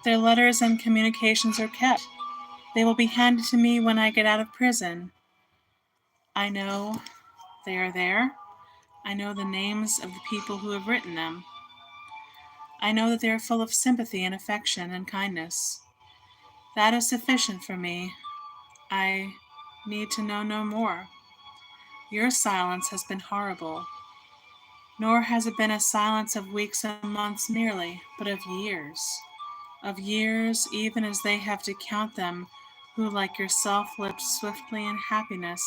Their letters and communications are kept. They will be handed to me when I get out of prison. I know they are there. I know the names of the people who have written them. I know that they are full of sympathy and affection and kindness. That is sufficient for me. I need to know no more. Your silence has been horrible. Nor has it been a silence of weeks and months merely, but of years, even as they have to count them who like yourself live swiftly in happiness,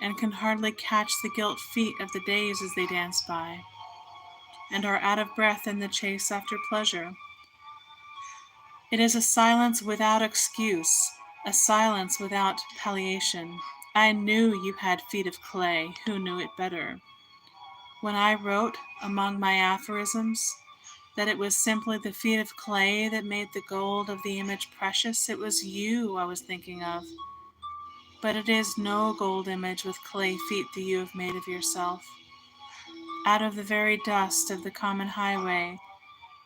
and can hardly catch the gilt feet of the days as they dance by, and are out of breath in the chase after pleasure. It is a silence without excuse, a silence without palliation. I knew you had feet of clay. Who knew it better? When I wrote among my aphorisms that it was simply the feet of clay that made the gold of the image precious, it was you I was thinking of. But it is no gold image with clay feet that you have made of yourself. Out of the very dust of the common highway,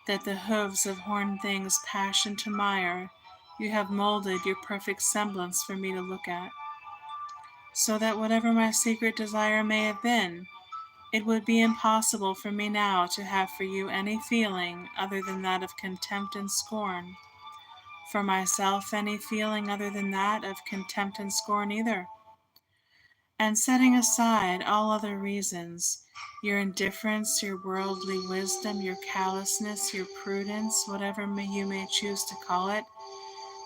that the hoofs of horned things passion to mire, you have molded your perfect semblance for me to look at, so that whatever my secret desire may have been, it would be impossible for me now to have for you any feeling other than that of contempt and scorn. For myself, any feeling other than that of contempt and scorn either. And setting aside all other reasons, your indifference, your worldly wisdom, your callousness, your prudence, whatever you may choose to call it,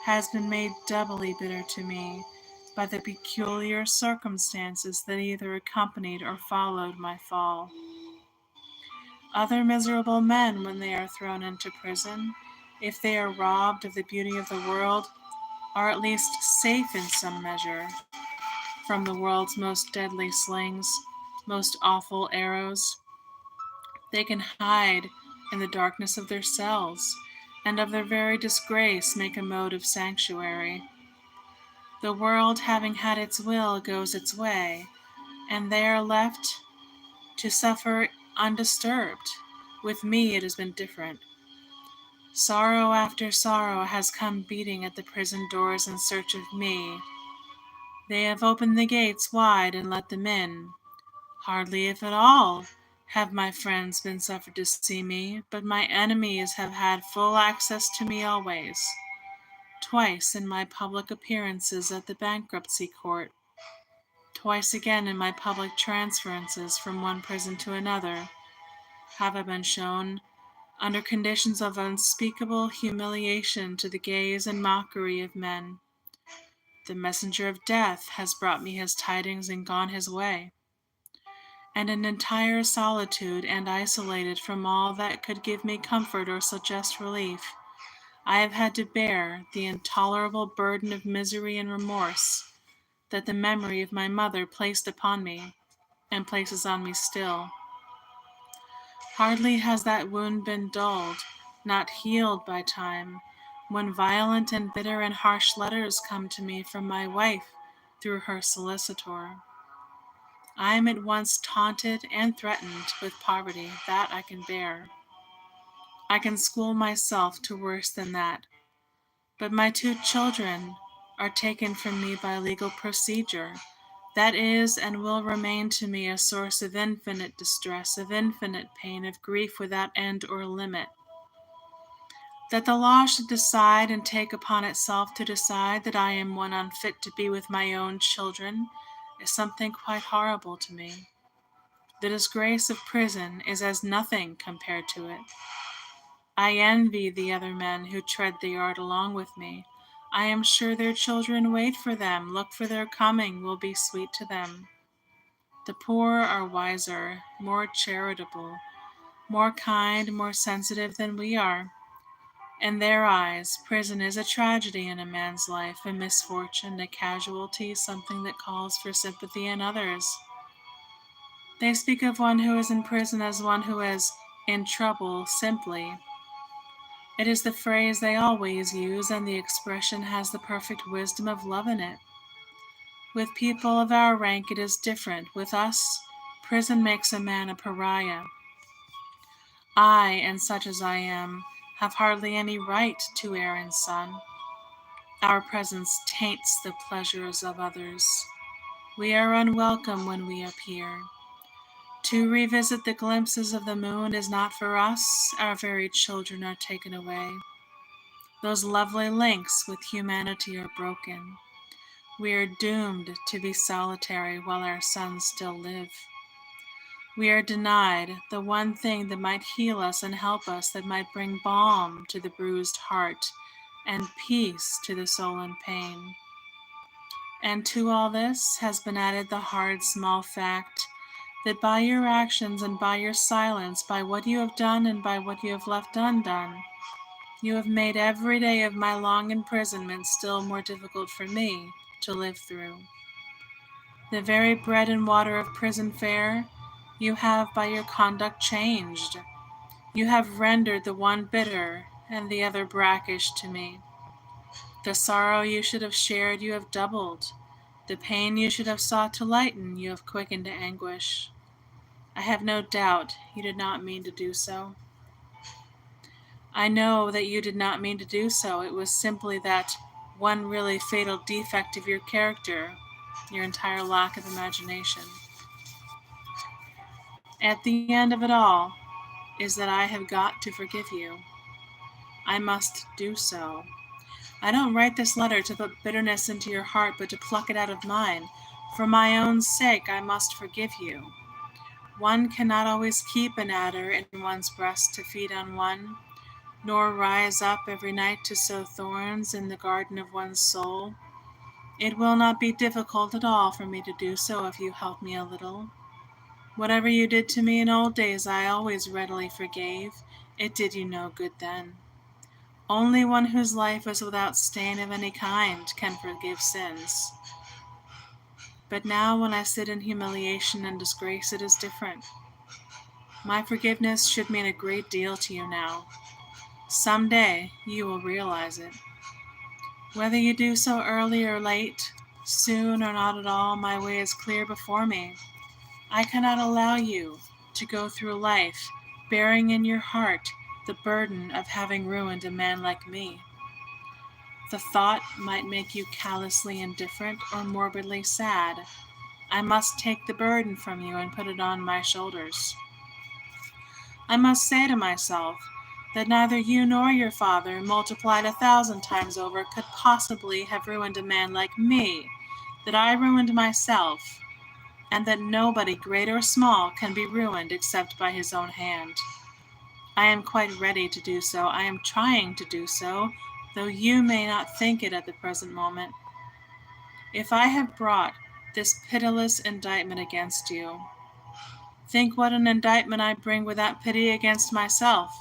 has been made doubly bitter to me by the peculiar circumstances that either accompanied or followed my fall. Other miserable men, when they are thrown into prison, if they are robbed of the beauty of the world, are at least safe in some measure from the world's most deadly slings, most awful arrows. They can hide in the darkness of their cells, and of their very disgrace make a mode of sanctuary. The world, having had its will, goes its way, and they are left to suffer undisturbed. With me it has been different. Sorrow after sorrow has come beating at the prison doors in search of me. They have opened the gates wide and let them in. Hardly, if at all, have my friends been suffered to see me, but my enemies have had full access to me always. Twice in my public appearances at the bankruptcy court, twice again in my public transferences from one prison to another, have I been shown, under conditions of unspeakable humiliation to the gaze and mockery of men. The messenger of death has brought me his tidings and gone his way. And in entire solitude and isolated from all that could give me comfort or suggest relief, I have had to bear the intolerable burden of misery and remorse that the memory of my mother placed upon me, and places on me still. Hardly has that wound been dulled, not healed by time, when violent and bitter and harsh letters come to me from my wife through her solicitor. I am at once taunted and threatened with poverty. That I can bear. I can school myself to worse than that. But my two children are taken from me by legal procedure. That is and will remain to me a source of infinite distress, of infinite pain, of grief without end or limit. That the law should decide and take upon itself to decide that I am one unfit to be with my own children is something quite horrible to me. The disgrace of prison is as nothing compared to it. I envy the other men who tread the yard along with me. I am sure their children wait for them, look for their coming, will be sweet to them. The poor are wiser, more charitable, more kind, more sensitive than we are. In their eyes, prison is a tragedy in a man's life, a misfortune, a casualty, something that calls for sympathy in others. They speak of one who is in prison as one who is in trouble simply. It is the phrase they always use, and the expression has the perfect wisdom of love in it. With people of our rank it is different. With us, prison makes a man a pariah. I, and such as I am, have hardly any right to air and sun. Our presence taints the pleasures of others. We are unwelcome when we appear. To revisit the glimpses of the moon is not for us. Our very children are taken away. Those lovely links with humanity are broken. We are doomed to be solitary while our sons still live. We are denied the one thing that might heal us and help us, that might bring balm to the bruised heart and peace to the soul in pain. And to all this has been added the hard, small fact that by your actions and by your silence, by what you have done and by what you have left undone, you have made every day of my long imprisonment still more difficult for me to live through. The very bread and water of prison fare you have by your conduct changed. You have rendered the one bitter and the other brackish to me. The sorrow you should have shared you have doubled. The pain you should have sought to lighten you have quickened to anguish. I have no doubt you did not mean to do so. I know that you did not mean to do so. It was simply that one really fatal defect of your character, your entire lack of imagination. At the end of it all is that I have got to forgive you. I must do so. I don't write this letter to put bitterness into your heart, but to pluck it out of mine. For my own sake, I must forgive you. One cannot always keep an adder in one's breast to feed on one, nor rise up every night to sow thorns in the garden of one's soul. It will not be difficult at all for me to do so if you help me a little. Whatever you did to me in old days, I always readily forgave. It did you no good then. Only one whose life is without stain of any kind can forgive sins. But now when I sit in humiliation and disgrace, it is different. My forgiveness should mean a great deal to you now. Some day you will realize it. Whether you do so early or late, soon or not at all, my way is clear before me. I cannot allow you to go through life bearing in your heart the burden of having ruined a man like me. The thought might make you callously indifferent or morbidly sad. I must take the burden from you and put it on my shoulders. I must say to myself that neither you nor your father, multiplied 1,000 times over, could possibly have ruined a man like me, that I ruined myself, and that nobody, great or small, can be ruined except by his own hand. I am quite ready to do so. I am trying to do so, though you may not think it at the present moment. If I have brought this pitiless indictment against you, think what an indictment I bring without pity against myself.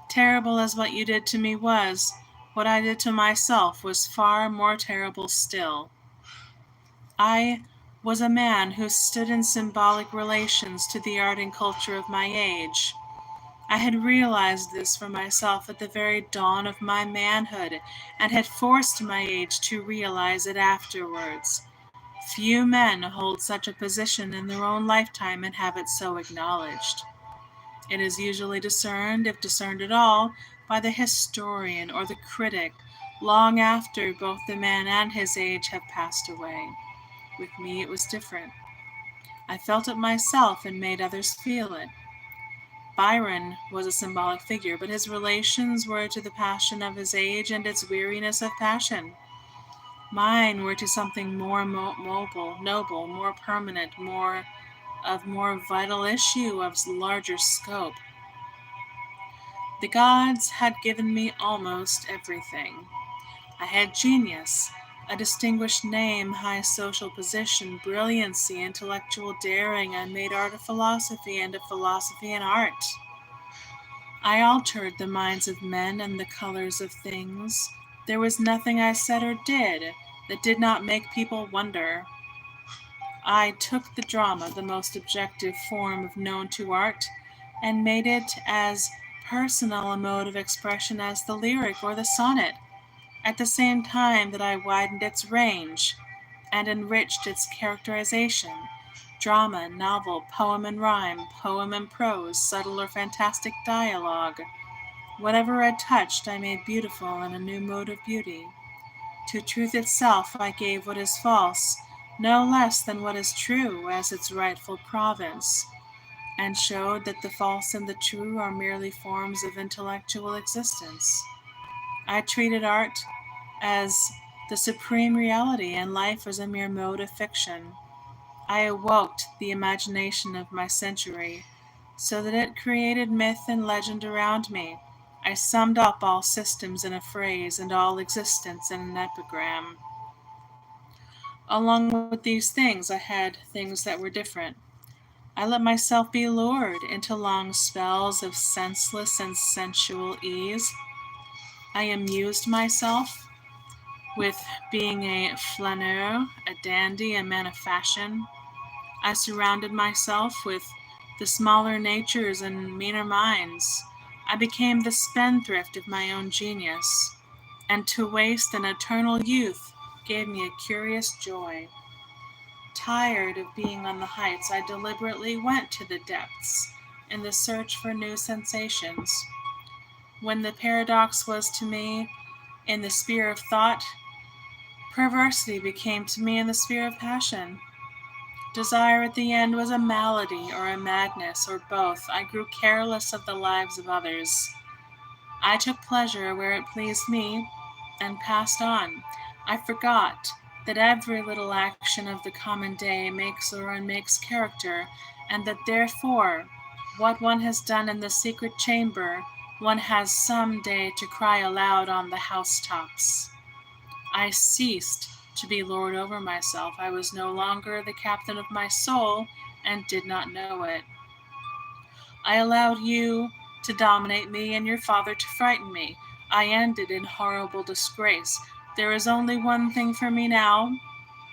Terrible as what you did to me was, what I did to myself was far more terrible still. I was a man who stood in symbolic relations to the art and culture of my age. I had realized this for myself at the very dawn of my manhood, and had forced my age to realize it afterwards. Few men hold such a position in their own lifetime and have it so acknowledged. It is usually discerned, if discerned at all, by the historian or the critic, long after both the man and his age have passed away. With me it was different. I felt it myself and made others feel it. Byron was a symbolic figure, but his relations were to the passion of his age and its weariness of passion. Mine were to something more mobile, noble, more permanent, more vital issue, of larger scope. The gods had given me almost everything. I had genius, a distinguished name, high social position, brilliancy, intellectual daring. I made art a philosophy, and a philosophy an art. I altered the minds of men and the colors of things. There was nothing I said or did that did not make people wonder. I took the drama, the most objective form known to art, and made it as personal a mode of expression as the lyric or the sonnet, at the same time that I widened its range and enriched its characterization. Drama, novel, poem and rhyme, poem and prose, subtle or fantastic dialogue. Whatever I touched I made beautiful in a new mode of beauty. To truth itself I gave what is false, no less than what is true, as its rightful province, and showed that the false and the true are merely forms of intellectual existence. I treated art as the supreme reality and life as a mere mode of fiction. I awoke the imagination of my century, so that it created myth and legend around me. I summed up all systems in a phrase and all existence in an epigram. Along with these things, I had things that were different. I let myself be lured into long spells of senseless and sensual ease. I amused myself with being a flaneur, a dandy, a man of fashion. I surrounded myself with the smaller natures and meaner minds. I became the spendthrift of my own genius, and to waste an eternal youth gave me a curious joy. Tired of being on the heights, I deliberately went to the depths in the search for new sensations. When the paradox was to me in the sphere of thought, perversity became to me in the sphere of passion. Desire at the end was a malady or a madness or both. I grew careless of the lives of others. I took pleasure where it pleased me and passed on. I forgot that every little action of the common day makes or unmakes character, and that therefore what one has done in the secret chamber one has some day to cry aloud on the housetops. I ceased to be lord over myself. I was no longer the captain of my soul and did not know it. I allowed you to dominate me and your father to frighten me. I ended in horrible disgrace. There is only one thing for me now,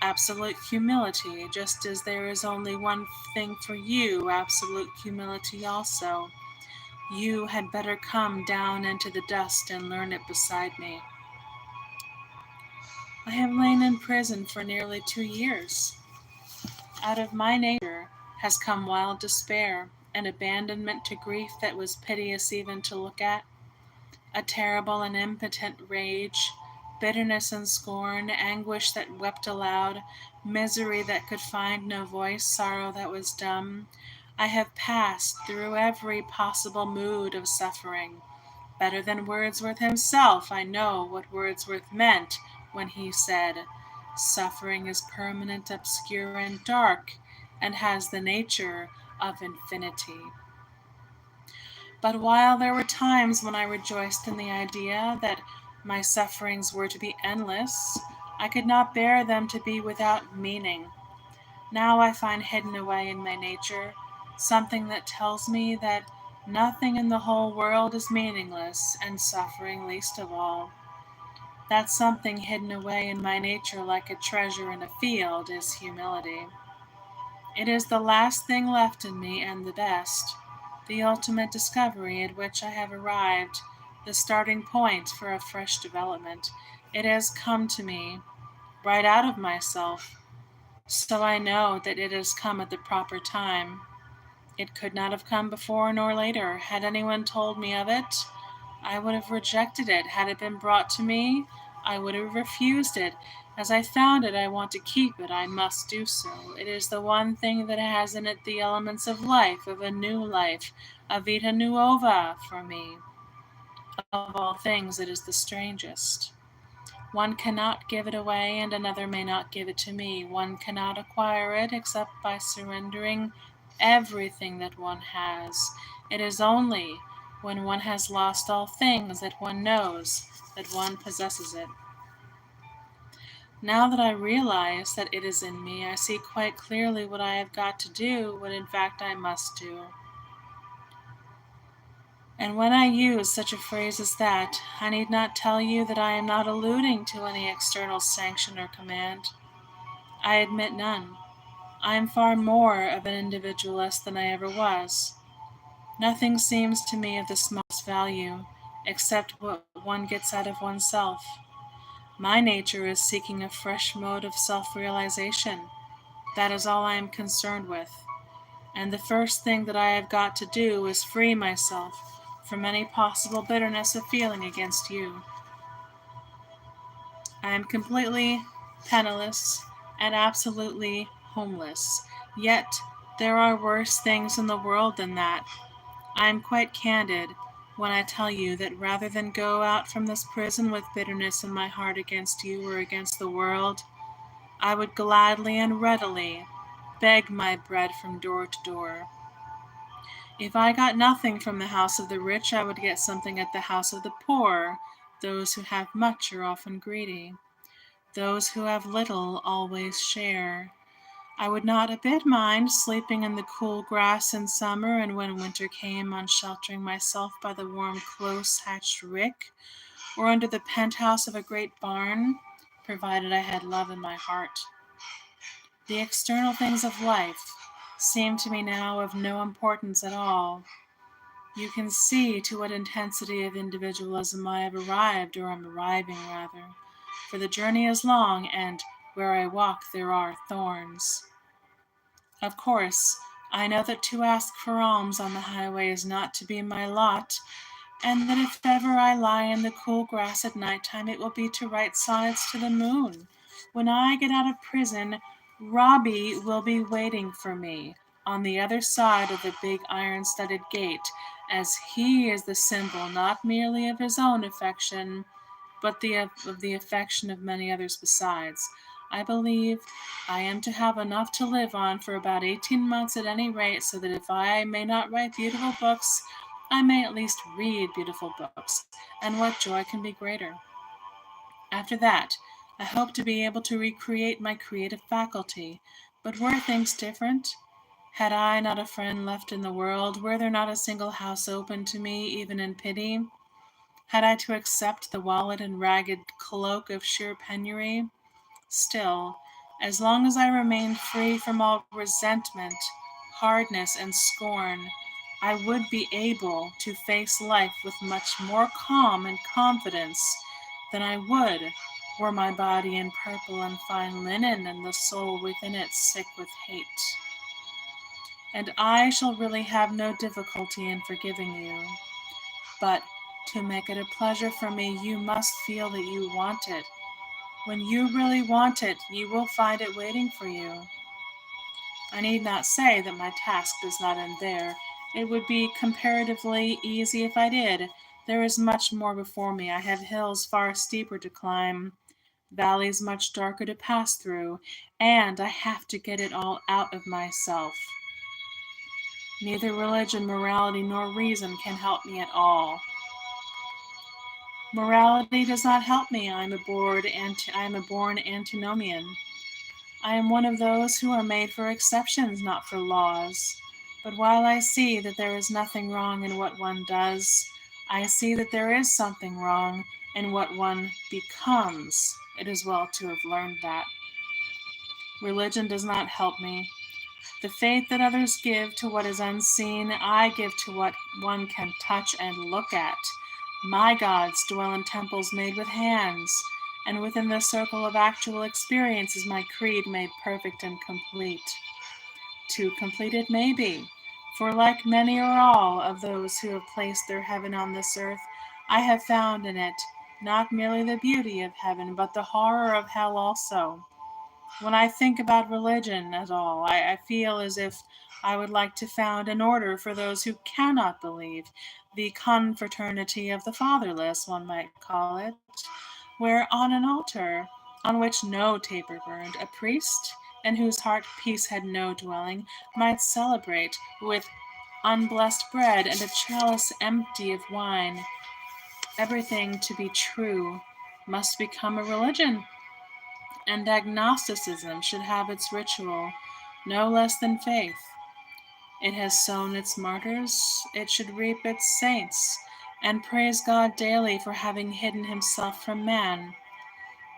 absolute humility, just as there is only one thing for you, absolute humility also. You had better come down into the dust and learn it beside me. I have lain in prison for nearly 2 years. Out of my nature has come wild despair, an abandonment to grief that was piteous even to look at, a terrible and impotent rage, bitterness and scorn, anguish that wept aloud, misery that could find no voice, sorrow that was dumb. I have passed through every possible mood of suffering. Better than Wordsworth himself, I know what Wordsworth meant when he said, "Suffering is permanent, obscure, and dark, and has the nature of infinity." But while there were times when I rejoiced in the idea that my sufferings were to be endless, I could not bear them to be without meaning. Now I find hidden away in my nature something that tells me that nothing in the whole world is meaningless, and suffering least of all. That something hidden away in my nature like a treasure in a field is humility. It is the last thing left in me and the best, the ultimate discovery at which I have arrived, the starting point for a fresh development. It has come to me right out of myself, so I know that it has come at the proper time. It could not have come before nor later. Had anyone told me of it, I would have rejected it. Had it been brought to me, I would have refused it. As I found it, I want to keep it. I must do so. It is the one thing that has in it the elements of life, of a new life, a vita nuova for me. Of all things, it is the strangest. One cannot give it away, and another may not give it to me. One cannot acquire it except by surrendering everything that one has. It is only when one has lost all things that one knows that one possesses it. Now that I realize that it is in me, I see quite clearly what I have got to do, what in fact I must do. And when I use such a phrase as that, I need not tell you that I am not alluding to any external sanction or command. I admit none. I am far more of an individualist than I ever was. Nothing seems to me of the smallest value, except what one gets out of oneself. My nature is seeking a fresh mode of self-realization. That is all I am concerned with. And the first thing that I have got to do is free myself from any possible bitterness of feeling against you. I am completely penniless and absolutely homeless. Yet there are worse things in the world than that. I am quite candid when I tell you that rather than go out from this prison with bitterness in my heart against you or against the world, I would gladly and readily beg my bread from door to door. If I got nothing from the house of the rich, I would get something at the house of the poor. Those who have much are often greedy. Those who have little always share. I would not a bit mind sleeping in the cool grass in summer, and when winter came, on sheltering myself by the warm, close-hatched rick, or under the penthouse of a great barn, provided I had love in my heart. The external things of life seem to me now of no importance at all. You can see to what intensity of individualism I have arrived, or am arriving rather, for the journey is long, and where I walk there are thorns. Of course, I know that to ask for alms on the highway is not to be my lot, and that if ever I lie in the cool grass at night time, it will be to write sonnets to the moon. When I get out of prison, Robbie will be waiting for me on the other side of the big iron-studded gate, as he is the symbol not merely of his own affection, but of the affection of many others besides. I believe I am to have enough to live on for about 18 months at any rate, so that if I may not write beautiful books, I may at least read beautiful books, and what joy can be greater? After that, I hope to be able to recreate my creative faculty. But were things different? Had I not a friend left in the world? Were there not a single house open to me, even in pity? Had I to accept the wallet and ragged cloak of sheer penury? Still, as long as I remained free from all resentment, hardness, and scorn, I would be able to face life with much more calm and confidence than I would were my body in purple and fine linen, and the soul within it sick with hate. And I shall really have no difficulty in forgiving you. But to make it a pleasure for me, you must feel that you want it. When you really want it, you will find it waiting for you. I need not say that my task does not end there. It would be comparatively easy if I did. There is much more before me. I have hills far steeper to climb, valleys much darker to pass through, and I have to get it all out of myself. Neither religion, morality, nor reason can help me at all. Morality does not help me. I am a born antinomian. I am one of those who are made for exceptions, not for laws. But while I see that there is nothing wrong in what one does, I see that there is something wrong in what one becomes. It is well to have learned that. Religion does not help me. The faith that others give to what is unseen, I give to what one can touch and look at. My gods dwell in temples made with hands, and within the circle of actual experience is my creed made perfect and complete. Too complete it may be, for like many or all of those who have placed their heaven on this earth, I have found in it not merely the beauty of heaven, but the horror of hell also. When I think about religion at all, I feel as if I would like to found an order for those who cannot believe, the confraternity of the fatherless, one might call it, where on an altar, on which no taper burned, a priest, in whose heart peace had no dwelling, might celebrate with unblessed bread and a chalice empty of wine. Everything to be true must become a religion, and agnosticism should have its ritual, no less than faith. It has sown its martyrs, it should reap its saints, and praise God daily for having hidden himself from man.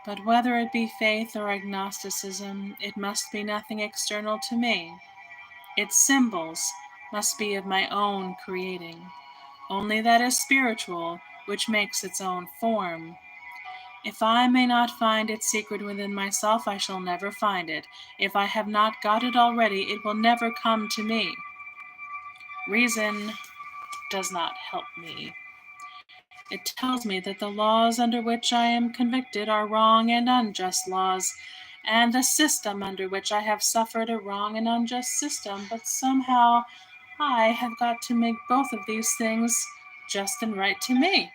But whether it be faith or agnosticism, it must be nothing external to me. Its symbols must be of my own creating. Only that is spiritual which makes its own form. If I may not find its secret within myself, I shall never find it. If I have not got it already, it will never come to me. Reason does not help me. It tells me that the laws under which I am convicted are wrong and unjust laws, and the system under which I have suffered a wrong and unjust system, but somehow I have got to make both of these things just and right to me.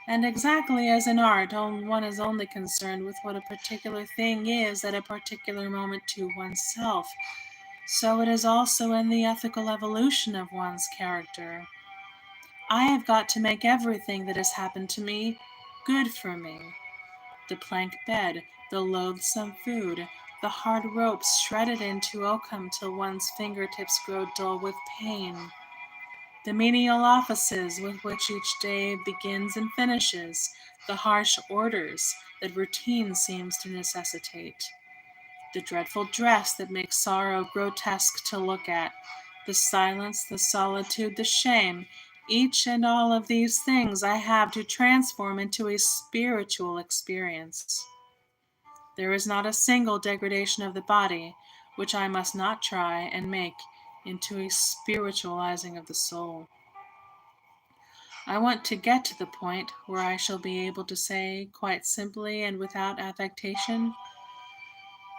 And exactly as in art, one is only concerned with what a particular thing is at a particular moment to oneself, so it is also in the ethical evolution of one's character. I have got to make everything that has happened to me good for me. The plank bed, the loathsome food, the hard ropes shredded into oakum till one's fingertips grow dull with pain, the menial offices with which each day begins and finishes, the harsh orders that routine seems to necessitate, the dreadful dress that makes sorrow grotesque to look at, the silence, the solitude, the shame, each and all of these things I have to transform into a spiritual experience. There is not a single degradation of the body which I must not try and make into a spiritualizing of the soul. I want to get to the point where I shall be able to say, quite simply and without affectation,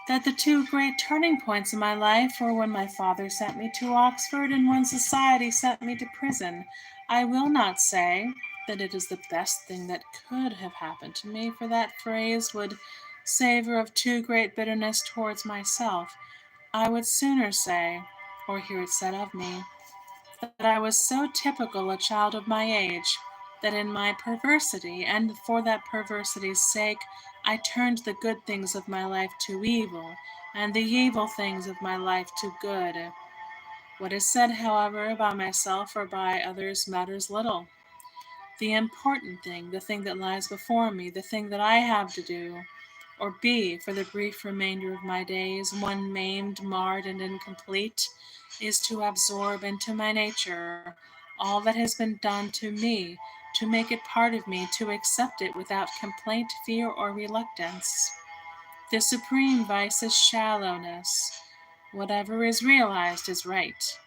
that the two great turning points in my life were when my father sent me to Oxford and when society sent me to prison. I will not say that it is the best thing that could have happened to me, for that phrase would savor of too great bitterness towards myself. I would sooner say, or hear it said of me, that I was so typical a child of my age that in my perversity, and for that perversity's sake, I turned the good things of my life to evil, and the evil things of my life to good. What is said, however, about myself or by others matters little. The important thing, the thing that lies before me, the thing that I have to do, or be for the brief remainder of my days, one maimed, marred, and incomplete, is to absorb into my nature all that has been done to me, to make it part of me, to accept it without complaint, fear, or reluctance. The supreme vice is shallowness. Whatever is realized is right.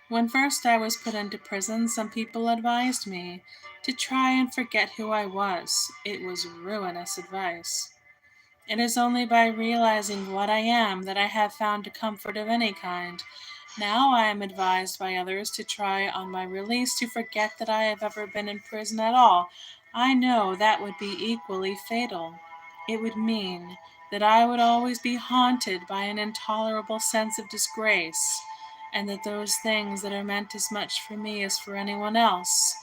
When first I was put into prison, some people advised me to try and forget who I was. It was ruinous advice. It is only by realizing what I am that I have found a comfort of any kind. Now I am advised by others to try on my release to forget that I have ever been in prison at all. I know that would be equally fatal. It would mean that I would always be haunted by an intolerable sense of disgrace, and that those things that are meant as much for me as for anyone else,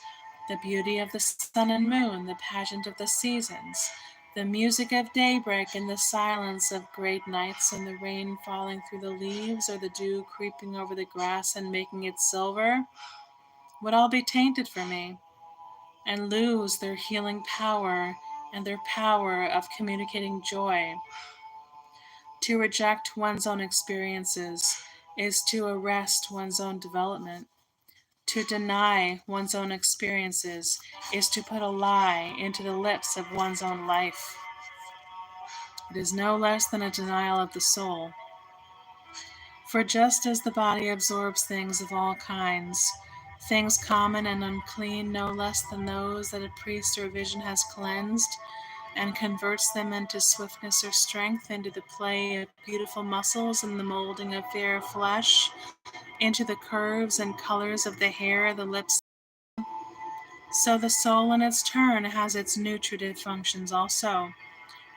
the beauty of the sun and moon, the pageant of the seasons, the music of daybreak and the silence of great nights, and the rain falling through the leaves, or the dew creeping over the grass and making it silver, would all be tainted for me, and lose their healing power and their power of communicating joy. To reject one's own experiences is to arrest one's own development. To deny one's own experiences is to put a lie into the lips of one's own life. It is no less than a denial of the soul. For just as the body absorbs things of all kinds, things common and unclean no less than those that a priest or vision has cleansed, and converts them into swiftness or strength, into the play of beautiful muscles and the molding of fair flesh, into the curves and colors of the hair, the lips, so the soul in its turn has its nutritive functions also,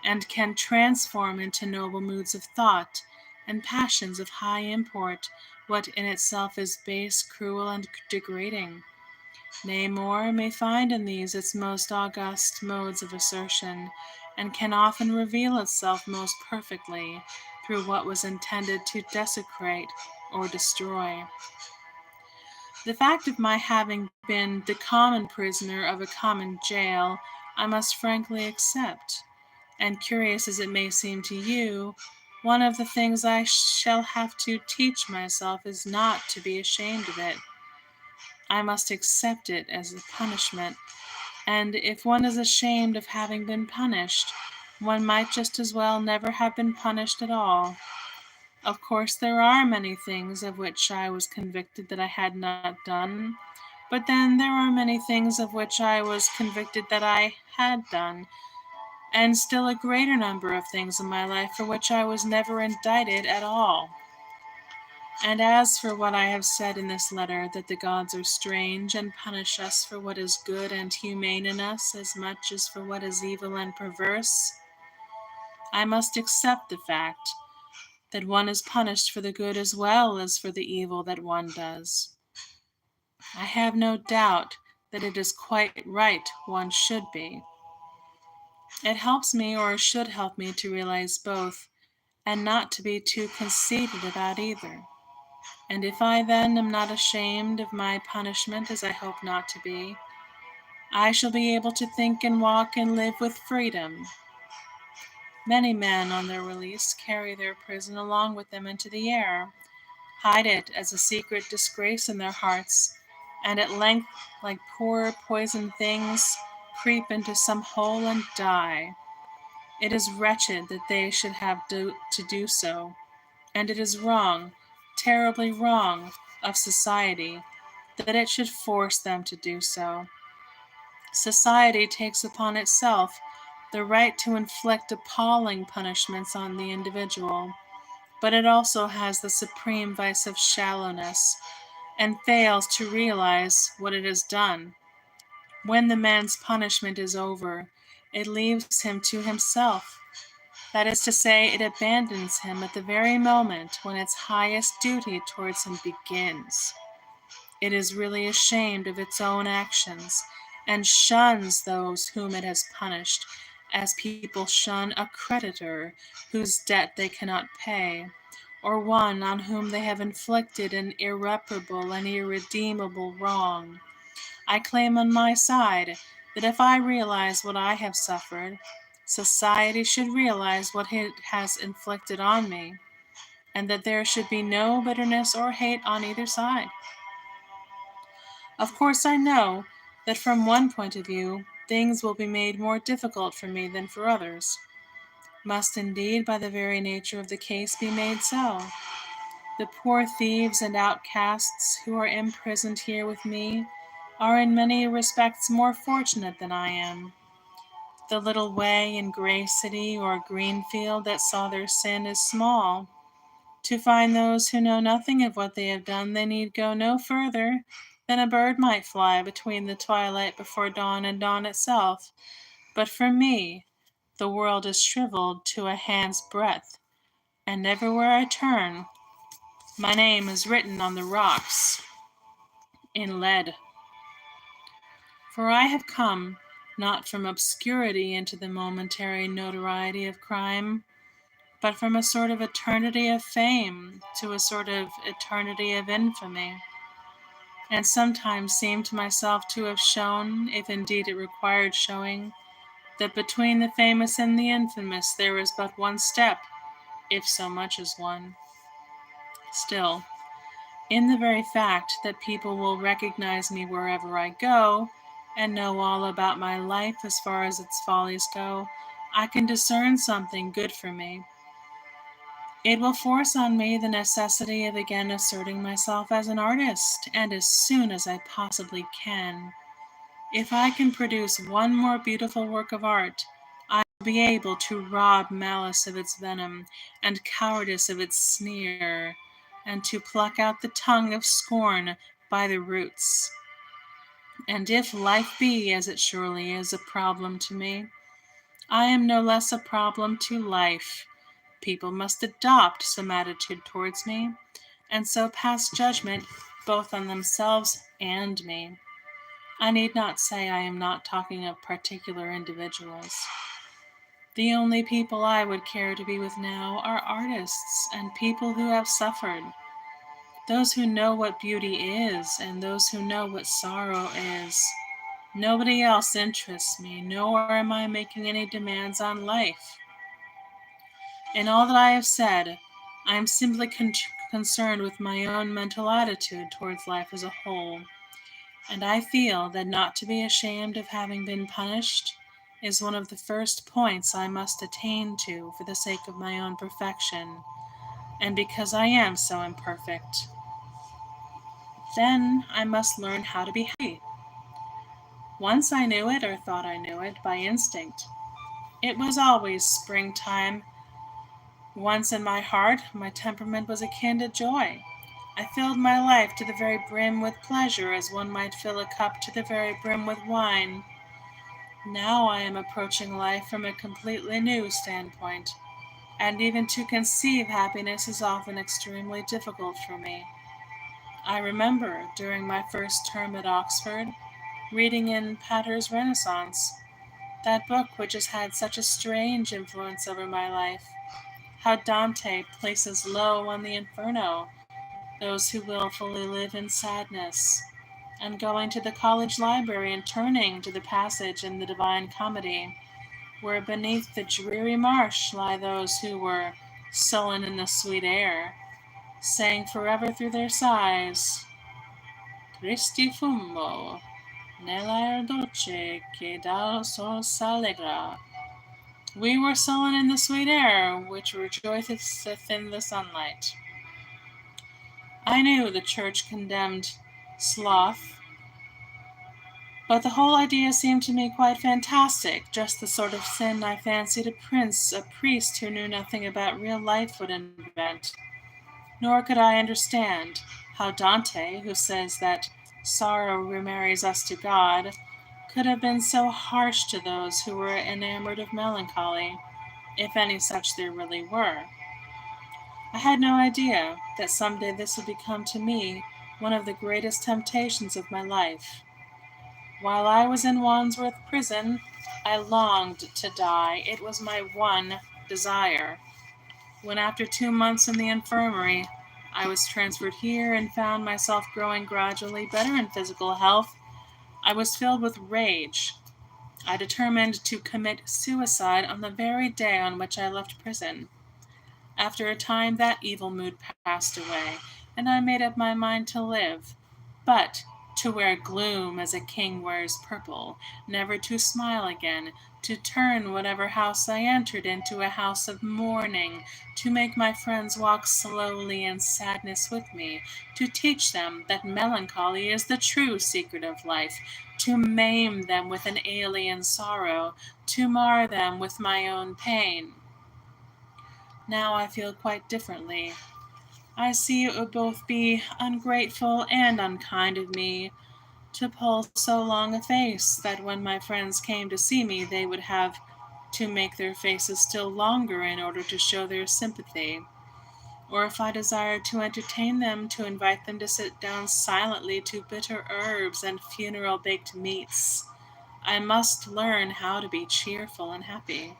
and can transform into noble moods of thought and passions of high import what in itself is base, cruel, and degrading. Nay, more, may find in these its most august modes of assertion, and can often reveal itself most perfectly through what was intended to desecrate or destroy. The fact of my having been the common prisoner of a common jail I must frankly accept, and curious as it may seem to you, one of the things I shall have to teach myself is not to be ashamed of it. I must accept it as a punishment, and if one is ashamed of having been punished, one might just as well never have been punished at all. Of course, there are many things of which I was convicted that I had not done, but then there are many things of which I was convicted that I had done, and still a greater number of things in my life for which I was never indicted at all. And as for what I have said in this letter, that the gods are strange and punish us for what is good and humane in us as much as for what is evil and perverse, I must accept the fact that one is punished for the good as well as for the evil that one does. I have no doubt that it is quite right one should be. It helps me, or should help me, to realize both, and not to be too conceited about either. And if I then am not ashamed of my punishment, as I hope not to be, I shall be able to think and walk and live with freedom. Many men on their release carry their prison along with them into the air, hide it as a secret disgrace in their hearts, and at length, like poor poisoned things, creep into some hole and die. It is wretched that they should have to do so, and it is wrong, terribly wrong, of society that it should force them to do so. Society takes upon itself the right to inflict appalling punishments on the individual, but it also has the supreme vice of shallowness, and fails to realize what it has done. When the man's punishment is over, it leaves him to himself. That is to say, it abandons him at the very moment when its highest duty towards him begins. It is really ashamed of its own actions, and shuns those whom it has punished, as people shun a creditor whose debt they cannot pay, or one on whom they have inflicted an irreparable and irredeemable wrong. I claim on my side that if I realize what I have suffered, society should realize what it has inflicted on me, and that there should be no bitterness or hate on either side. Of course, I know that from one point of view, things will be made more difficult for me than for others, must indeed by the very nature of the case be made so. The poor thieves and outcasts who are imprisoned here with me are in many respects more fortunate than I am. The little way in Gray City or Greenfield that saw their sin is small. To find those who know nothing of what they have done, they need go no further than a bird might fly between the twilight before dawn and dawn itself. But for me, the world is shriveled to a hand's breadth, and everywhere I turn, my name is written on the rocks in lead. For I have come not from obscurity into the momentary notoriety of crime, but from a sort of eternity of fame to a sort of eternity of infamy, and sometimes seemed to myself to have shown, if indeed it required showing, that between the famous and the infamous there is but one step, if so much as one. Still, in the very fact that people will recognize me wherever I go, and know all about my life as far as its follies go, I can discern something good for me. It will force on me the necessity of again asserting myself as an artist, and as soon as I possibly can. If I can produce one more beautiful work of art, I will be able to rob malice of its venom, and cowardice of its sneer, and to pluck out the tongue of scorn by the roots. And if life be, as it surely is, a problem to me, I am no less a problem to life. People must adopt some attitude towards me, and so pass judgment both on themselves and me. I need not say I am not talking of particular individuals. The only people I would care to be with now are artists and people who have suffered, those who know what beauty is and those who know what sorrow is. Nobody else interests me, nor am I making any demands on life. In all that I have said, I am simply concerned with my own mental attitude towards life as a whole, and I feel that not to be ashamed of having been punished is one of the first points I must attain to for the sake of my own perfection. and because I am so imperfect. Then I must learn how to be happy. Once I knew it, or thought I knew it, by instinct. It was always springtime. Once in my heart, my temperament was akin to joy. I filled my life to the very brim with pleasure, as one might fill a cup to the very brim with wine. Now I am approaching life from a completely new standpoint, and even to conceive happiness is often extremely difficult for me. I remember, during my first term at Oxford, reading in Pater's Renaissance, that book which has had such a strange influence over my life, how Dante places low on the Inferno those who wilfully live in sadness, and going to the college library and turning to the passage in the Divine Comedy, where beneath the dreary marsh lie those who were sullen in the sweet air, saying forever through their sighs, Tristi fummo, nell'aer dolce che dal sol s'allegra. We were sullen in the sweet air, which rejoiceth in the sunlight. I knew the church condemned sloth, but the whole idea seemed to me quite fantastic, just the sort of sin I fancied a priest who knew nothing about real life would invent. Nor could I understand how Dante, who says that sorrow remarries us to God, could have been so harsh to those who were enamored of melancholy, if any such there really were. I had no idea that someday this would become to me one of the greatest temptations of my life. While I was in Wandsworth Prison, I longed to die. It was my one desire. When after 2 months in the infirmary, I was transferred here and found myself growing gradually better in physical health, I was filled with rage. I determined to commit suicide on the very day on which I left prison. After a time, that evil mood passed away, and I made up my mind to live, but to wear gloom as a king wears purple, never to smile again, to turn whatever house I entered into a house of mourning, to make my friends walk slowly in sadness with me, to teach them that melancholy is the true secret of life, to maim them with an alien sorrow, to mar them with my own pain. Now I feel quite differently. I see it would both be ungrateful and unkind of me to pull so long a face that when my friends came to see me, they would have to make their faces still longer in order to show their sympathy. Or if I desired to entertain them, to invite them to sit down silently to bitter herbs and funeral baked meats. I must learn how to be cheerful and happy.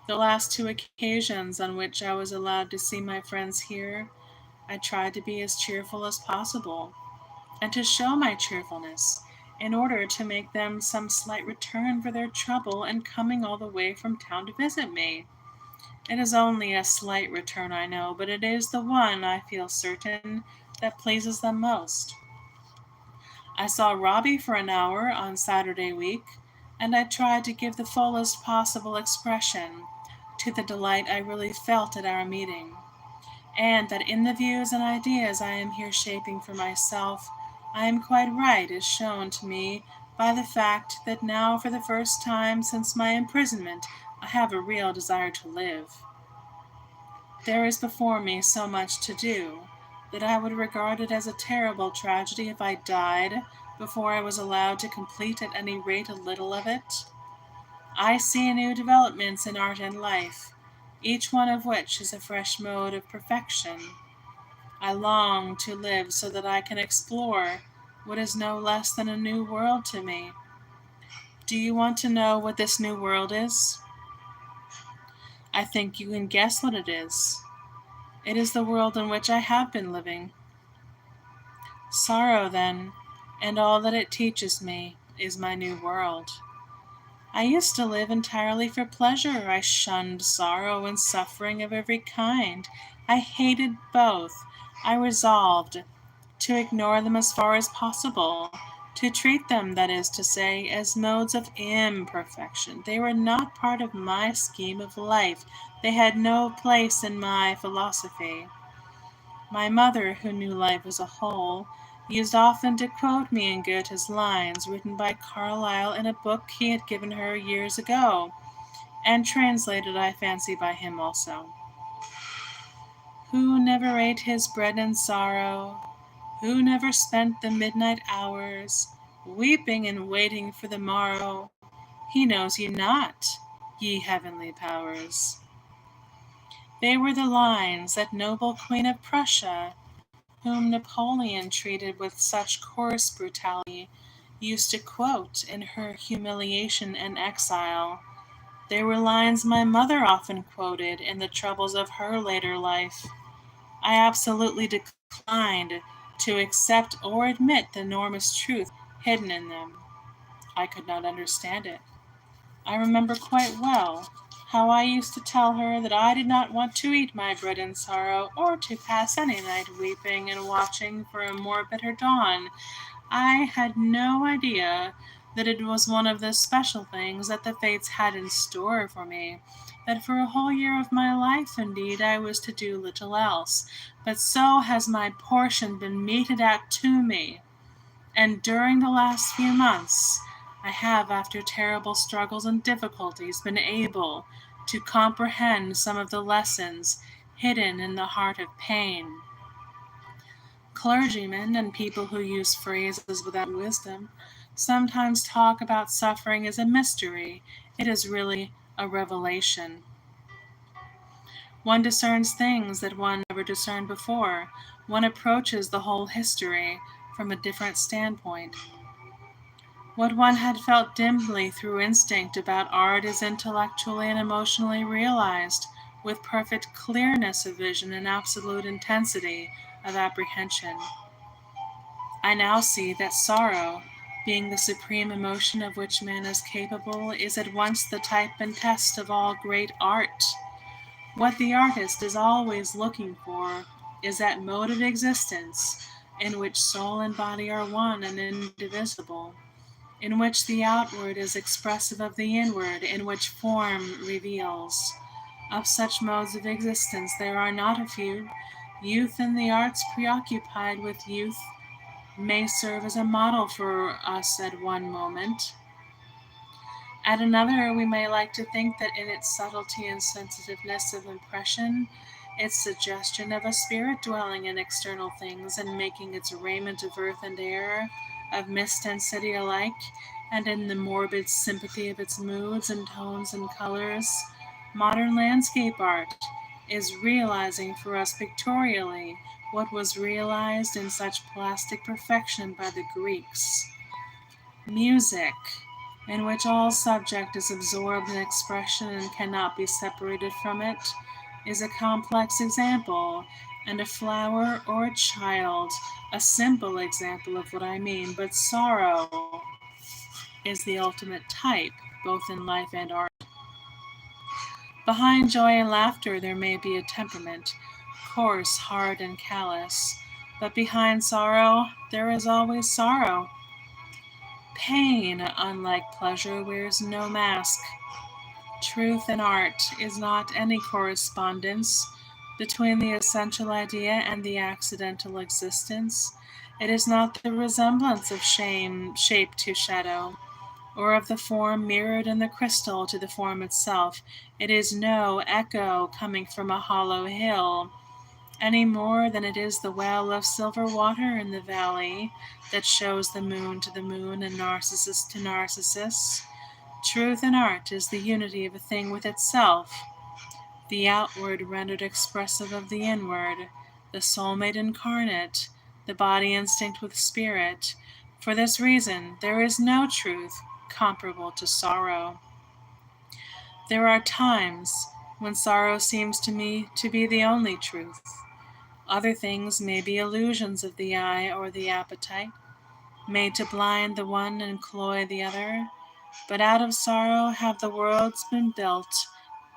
The last 2 occasions on which I was allowed to see my friends here, I tried to be as cheerful as possible, and to show my cheerfulness, in order to make them some slight return for their trouble in coming all the way from town to visit me. It is only a slight return, I know, but it is the one, I feel certain, that pleases them most. I saw Robbie for an hour on Saturday week, and I tried to give the fullest possible expression to the delight I really felt at our meeting, and that in the views and ideas I am here shaping for myself, I am quite right, is shown to me by the fact that now, for the first time since my imprisonment, I have a real desire to live. There is before me so much to do that I would regard it as a terrible tragedy if I died before I was allowed to complete at any rate a little of it. I see new developments in art and life, each one of which is a fresh mode of perfection. I long to live so that I can explore what is no less than a new world to me. Do you want to know what this new world is? I think you can guess what it is. It is the world in which I have been living. Sorrow, then, and all that it teaches me, is my new world. I used to live entirely for pleasure. I shunned sorrow and suffering of every kind. I hated both. I resolved to ignore them as far as possible, To treat them, that is to say, as modes of imperfection. They were not part of my scheme of life. They had no place in my philosophy. My mother, who knew life as a whole, used often to quote me in Goethe's lines written by Carlyle in a book he had given her years ago, and translated, I fancy, by him also. Who never ate his bread in sorrow? Who never spent the midnight hours, weeping and waiting for the morrow? He knows ye not, ye heavenly powers. They were the lines that noble Queen of Prussia, whom Napoleon treated with such coarse brutality, used to quote in her humiliation and exile. They were lines my mother often quoted in the troubles of her later life. I absolutely declined to accept or admit the enormous truth hidden in them. I could not understand it. I remember quite well how I used to tell her that I did not want to eat my bread in sorrow, or to pass any night weeping and watching for a more bitter dawn. I had no idea that it was one of the special things that the fates had in store for me, that for a whole year of my life, indeed, I was to do little else. But so has my portion been meted out to me, and during the last few months I have, after terrible struggles and difficulties, been able to comprehend some of the lessons hidden in the heart of pain. Clergymen and people who use phrases without wisdom sometimes talk about suffering as a mystery. It is really a revelation. One discerns things that one never discerned before. One approaches the whole history from a different standpoint. What one had felt dimly through instinct about art is intellectually and emotionally realized, with perfect clearness of vision and absolute intensity of apprehension. I now see that sorrow, being the supreme emotion of which man is capable, is at once the type and test of all great art. What the artist is always looking for is that mode of existence in which soul and body are one and indivisible, in which the outward is expressive of the inward, in which form reveals. Of such modes of existence there are not a few. Youth in the arts, preoccupied with youth, may serve as a model for us at one moment. At another, we may like to think that in its subtlety and sensitiveness of impression, its suggestion of a spirit dwelling in external things and making its raiment of earth and air, of mist and city alike, and in the morbid sympathy of its moods and tones and colors, modern landscape art is realizing for us pictorially what was realized in such plastic perfection by the Greeks. Music, in which all subject is absorbed in expression and cannot be separated from it, is a complex example, and a flower or a child a simple example of what I mean, but sorrow is the ultimate type, both in life and art. Behind joy and laughter there may be a temperament, coarse, hard, and callous, but behind sorrow there is always sorrow. Pain, unlike pleasure, wears no mask. Truth in art is not any correspondence between the essential idea and the accidental existence. It is not the resemblance of shape to shadow, or of the form mirrored in the crystal to the form itself. It is no echo coming from a hollow hill, any more than it is the well of silver water in the valley that shows the moon to the moon and Narcissus to Narcissus. Truth in art is the unity of a thing with itself, the outward rendered expressive of the inward, the soul made incarnate, the body instinct with spirit. For this reason, there is no truth comparable to sorrow. There are times when sorrow seems to me to be the only truth. Other things may be illusions of the eye or the appetite, made to blind the one and cloy the other. But out of sorrow have the worlds been built,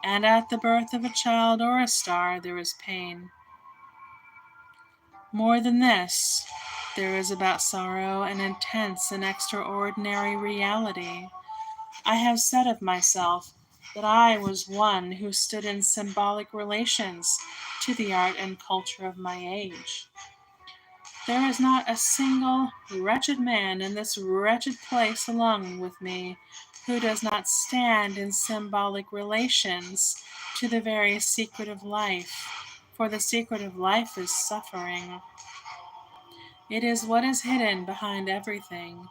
and at the birth of a child or a star there is pain. More than this, There is about sorrow an intense and extraordinary reality. I have said of myself that I was one who stood in symbolic relations to the art and culture of my age. There is not a single wretched man in this wretched place along with me who does not stand in symbolic relations to the very secret of life, for the secret of life is suffering. It is what is hidden behind everything.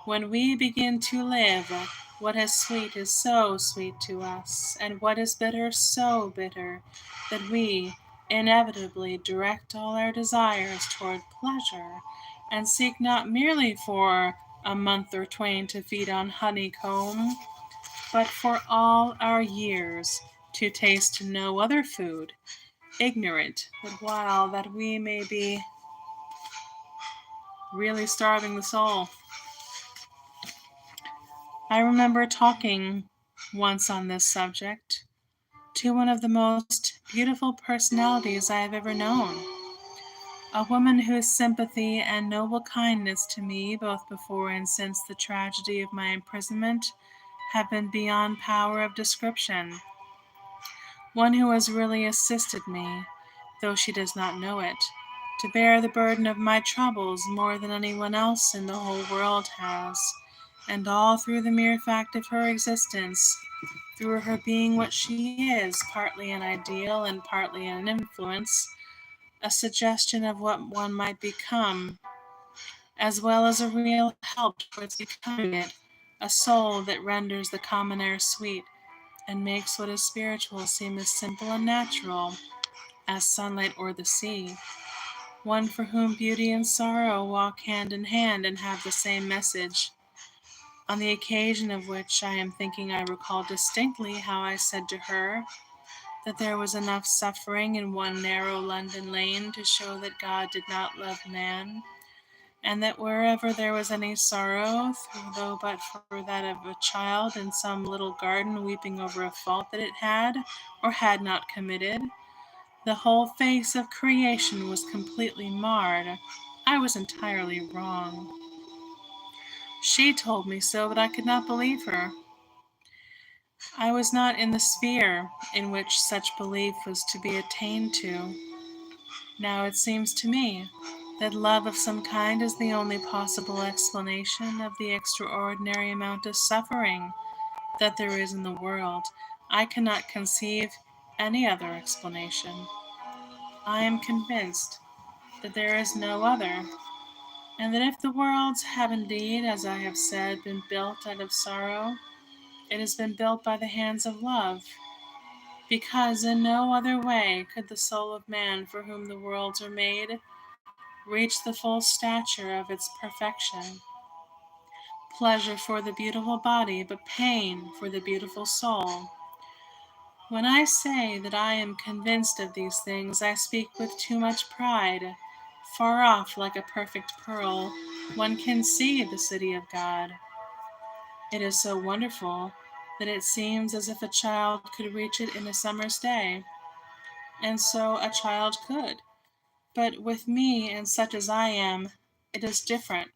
When we begin to live, what is sweet is so sweet to us, and what is bitter so bitter, that we inevitably direct all our desires toward pleasure, and seek not merely for a month or twain to feed on honeycomb, but for all our years to taste no other food, ignorant that while that we may be really starving the soul. I remember talking once on this subject to one of the most beautiful personalities I have ever known, a woman whose sympathy and noble kindness to me, both before and since the tragedy of my imprisonment, have been beyond power of description, one who has really assisted me, though she does not know it, to bear the burden of my troubles more than anyone else in the whole world has, and all through the mere fact of her existence, through her being what she is, partly an ideal and partly an influence, a suggestion of what one might become, as well as a real help towards becoming it, a soul that renders the common air sweet, and makes what is spiritual seem as simple and natural as sunlight or the sea, one for whom beauty and sorrow walk hand in hand and have the same message. On the occasion of which I am thinking, I recall distinctly how I said to her that there was enough suffering in one narrow London lane to show that God did not love man, and that wherever there was any sorrow, though but for that of a child in some little garden weeping over a fault that it had or had not committed, the whole face of creation was completely marred. I was entirely wrong. She told me so, but I could not believe her. I was not in the sphere in which such belief was to be attained to. Now it seems to me that love of some kind is the only possible explanation of the extraordinary amount of suffering that there is in the world. I cannot conceive any other explanation. I am convinced that there is no other, and that if the worlds have indeed, as I have said, been built out of sorrow, it has been built by the hands of love, because in no other way could the soul of man for whom the worlds are made reach the full stature of its perfection. Pleasure for the beautiful body, but pain for the beautiful soul. When I say that I am convinced of these things, I speak with too much pride. Far off, like a perfect pearl, one can see the city of God. It is so wonderful that it seems as if a child could reach it in a summer's day. And so a child could. But with me and such as I am, it is different.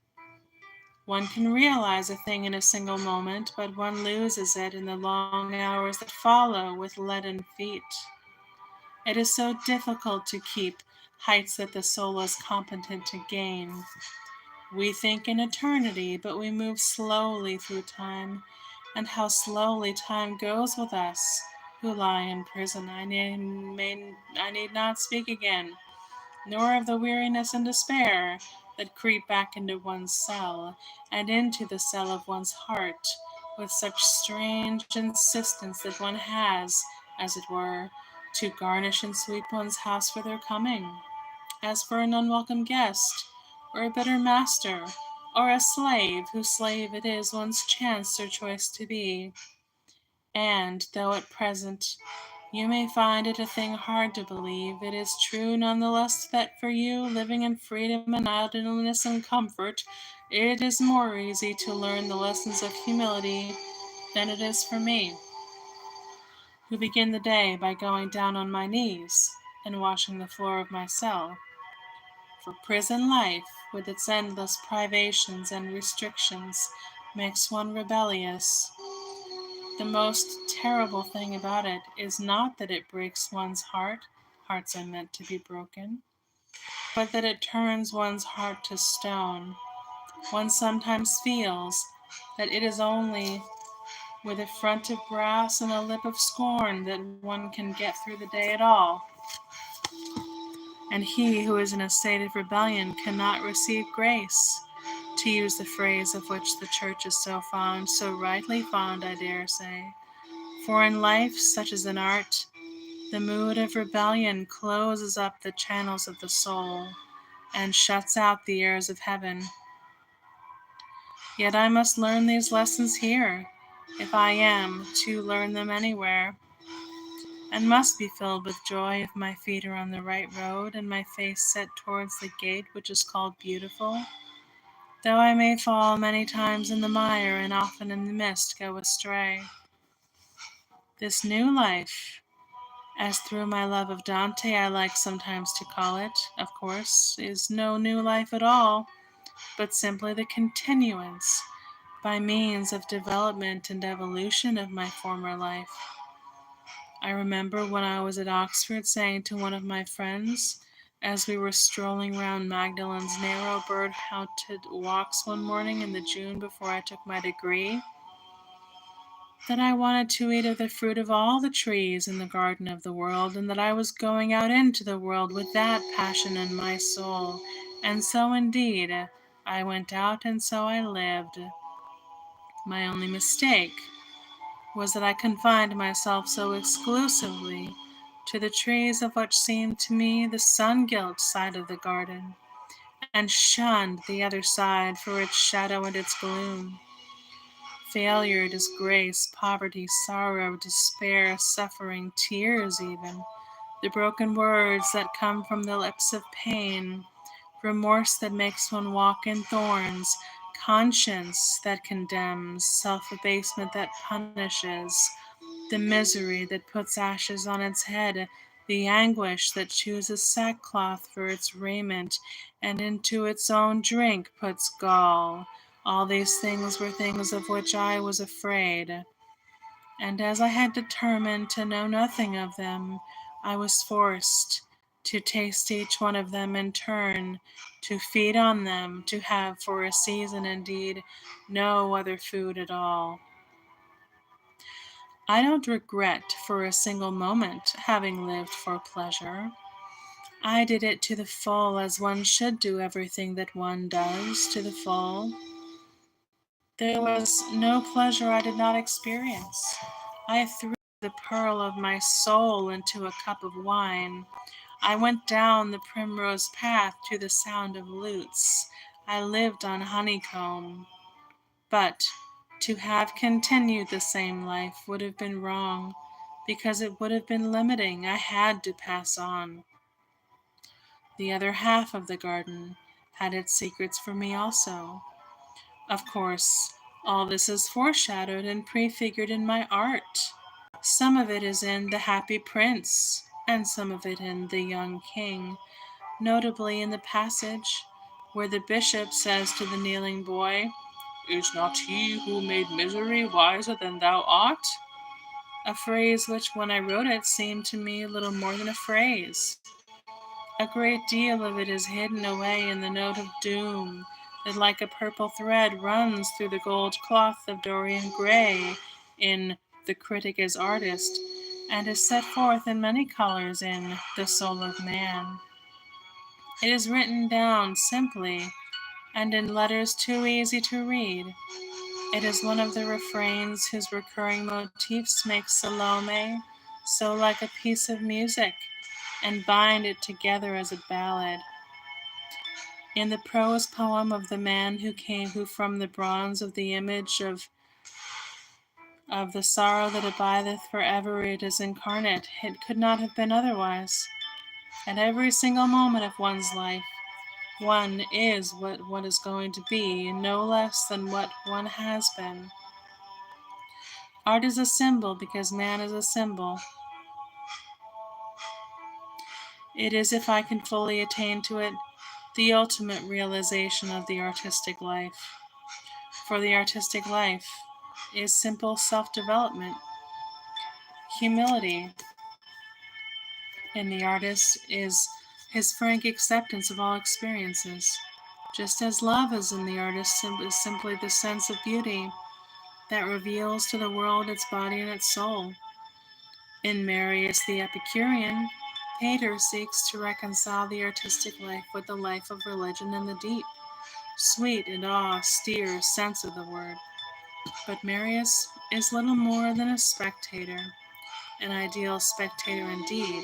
One can realize a thing in a single moment, but one loses it in the long hours that follow with leaden feet. It is so difficult to keep heights that the soul is competent to gain. We think in eternity, but we move slowly through time, and how slowly time goes with us who lie in prison. I need not speak again, nor of the weariness and despair that creep back into one's cell, and into the cell of one's heart, with such strange insistence that one has, as it were, to garnish and sweep one's house for their coming, as for an unwelcome guest, or a bitter master, or a slave whose slave it is one's chance or choice to be. And though at present you may find it a thing hard to believe, it is true none the less that for you, living in freedom and idleness and comfort, it is more easy to learn the lessons of humility than it is for me, who begin the day by going down on my knees and washing the floor of my cell. For prison life with its endless privations and restrictions, makes one rebellious. The most terrible thing about it is not that it breaks one's heart, hearts are meant to be broken, but that it turns one's heart to stone. One sometimes feels that it is only with a front of brass and a lip of scorn that one can get through the day at all. And he who is in a state of rebellion cannot receive grace, to use the phrase of which the Church is so fond, so rightly fond, I dare say. For in life, such as in art, the mood of rebellion closes up the channels of the soul and shuts out the airs of heaven. Yet I must learn these lessons here, if I am to learn them anywhere, and must be filled with joy if my feet are on the right road and my face set towards the gate which is called beautiful, though I may fall many times in the mire and often in the mist go astray. This new life, as through my love of Dante I like sometimes to call it, of course, is no new life at all, but simply the continuance, by means of development and evolution, of my former life. I remember when I was at Oxford saying to one of my friends, as we were strolling round Magdalen's narrow bird-haunted walks one morning in the June before I took my degree, that I wanted to eat of the fruit of all the trees in the garden of the world, and that I was going out into the world with that passion in my soul. And so indeed, I went out and so I lived. My only mistake was that I confined myself so exclusively to the trees of what seemed to me the sun-gilt side of the garden, and shunned the other side for its shadow and its gloom. Failure, disgrace, poverty, sorrow, despair, suffering, tears even, the broken words that come from the lips of pain, remorse that makes one walk in thorns, conscience that condemns, self-abasement that punishes, the misery that puts ashes on its head, the anguish that chooses sackcloth for its raiment, and into its own drink puts gall. All these things were things of which I was afraid, and as I had determined to know nothing of them, I was forced to taste each one of them in turn, to feed on them, to have for a season indeed no other food at all. I don't regret for a single moment having lived for pleasure. I did it to the full, as one should do everything that one does to the full. There was no pleasure I did not experience. I threw the pearl of my soul into a cup of wine. I went down the primrose path to the sound of lutes. I lived on honeycomb. But to have continued the same life would have been wrong, because it would have been limiting. I had to pass on. The other half of the garden had its secrets for me also. Of course, all this is foreshadowed and prefigured in my art. Some of it is in The Happy Prince, and some of it in The Young King, notably in the passage where the bishop says to the kneeling boy, "Is not he who made misery wiser than thou art?" A phrase which, when I wrote it, seemed to me little more than a phrase. A great deal of it is hidden away in the note of doom that like a purple thread runs through the gold cloth of Dorian Gray in The Critic as Artist, and is set forth in many colors in The Soul of Man. It is written down simply and in letters too easy to read. It is one of the refrains whose recurring motifs make Salome so like a piece of music and bind it together as a ballad. In the prose poem of the man who from the bronze of the image of the sorrow that abideth forever it is incarnate, it could not have been otherwise. At every single moment of one's life, one is what one is going to be, no less than what one has been. Art is a symbol because man is a symbol. It is, if I can fully attain to it, the ultimate realization of the artistic life. For the artistic life is simple self-development, humility, and the artist is his frank acceptance of all experiences. Just as love is in the artist is simply the sense of beauty that reveals to the world its body and its soul. In Marius the Epicurean, Pater seeks to reconcile the artistic life with the life of religion and the deep, sweet and austere sense of the word. But Marius is little more than a spectator, an ideal spectator indeed,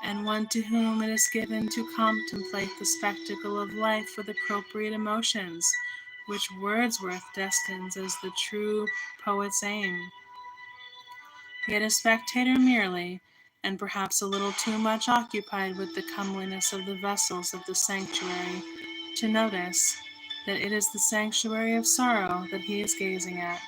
and one to whom it is given to contemplate the spectacle of life with appropriate emotions, which Wordsworth destines as the true poet's aim. Yet a spectator merely, and perhaps a little too much occupied with the comeliness of the vessels of the sanctuary, to notice that it is the sanctuary of sorrow that he is gazing at.